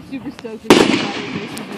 super stoked with the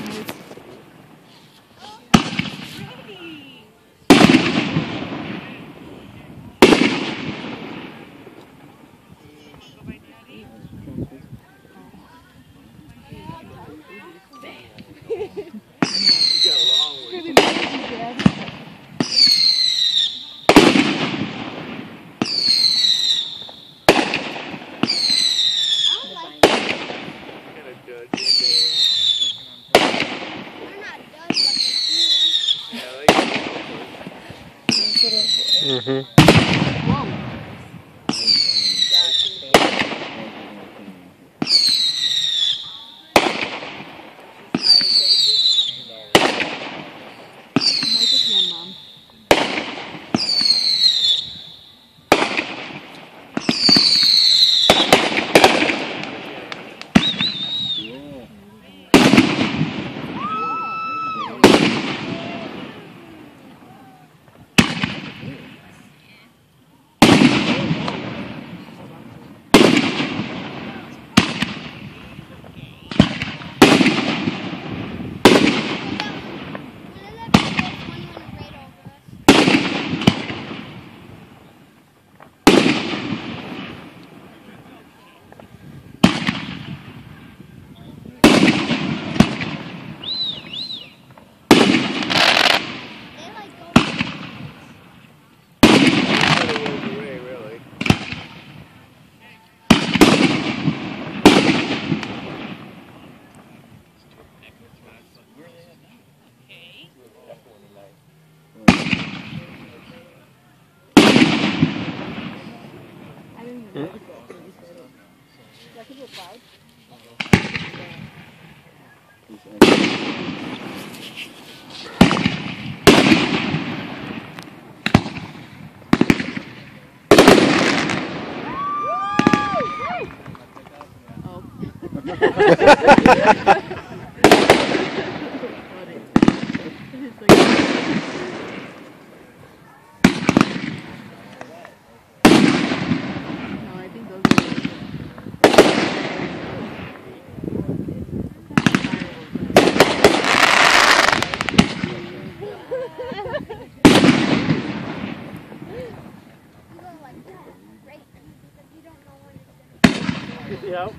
Yep.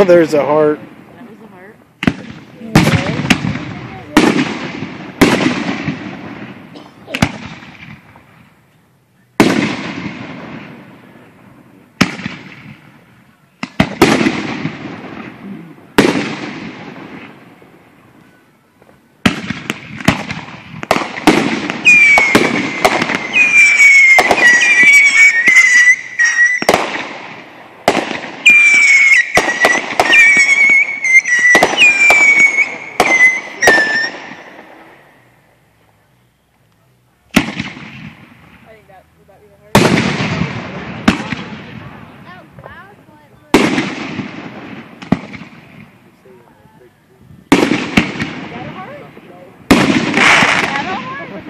Oh, there's a heart. That was a heart.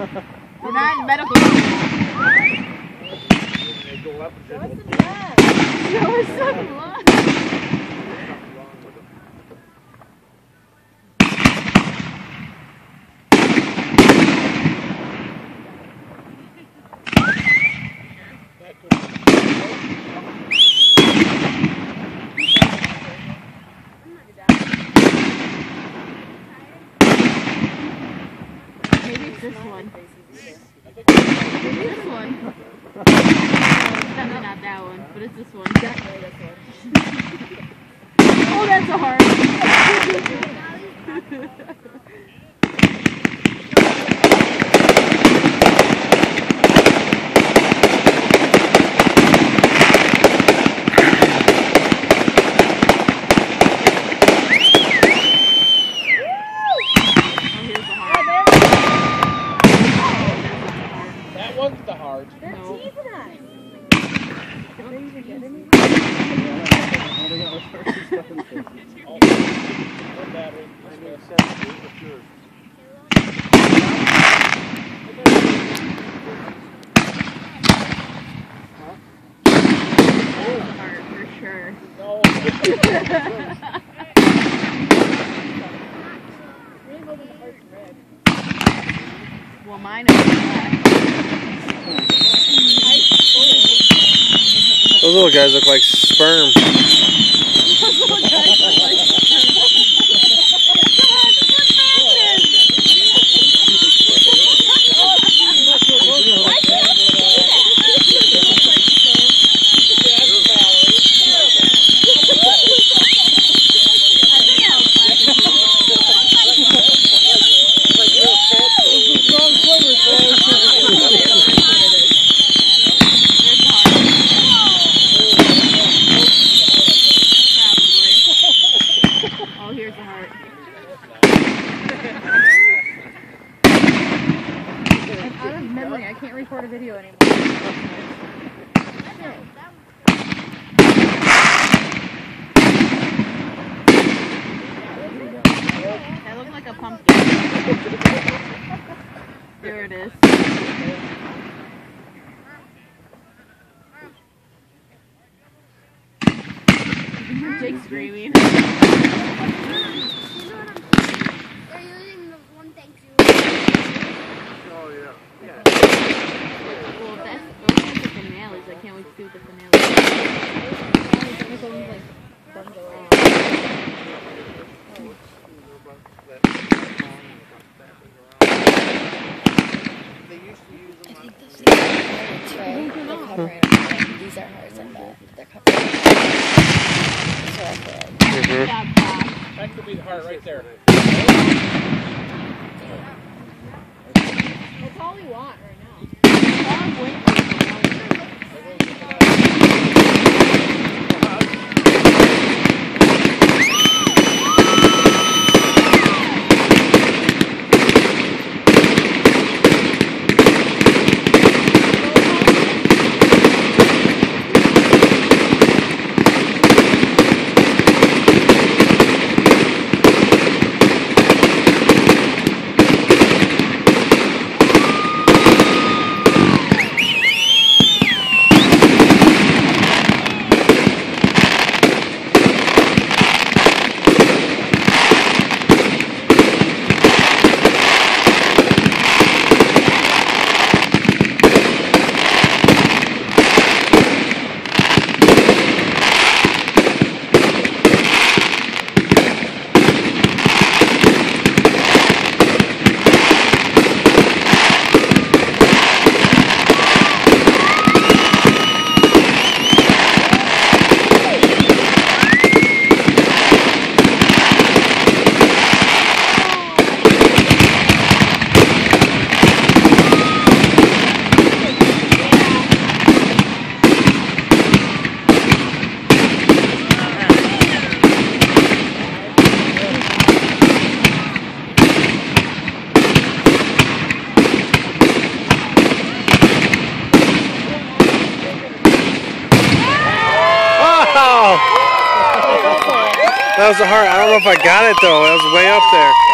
We're not in medical school. Show us some blood. Maybe it's this one. Maybe this one. Definitely not that one, but it's this one. Definitely this one. Oh, that's a heart. That wasn't the heart. They're No. teasing us. Oh, no battery. Heart for sure. No. Well, mine is black. Those little guys look like sperm. Oh, here's the heart. I'm out of memory. I can't record a video anymore. That looks like a pumpkin. There it is. Jake's screaming. They're using the one thing to. Well, that's those are the finales. I can't wait to see what the finale These are hers and they're covered. So I feel like is. Yeah, Bob. That could be the heart right there. That's all we want right now. Bob, wait for the finale. That was a heart. I don't know if I got it though. That was way up there.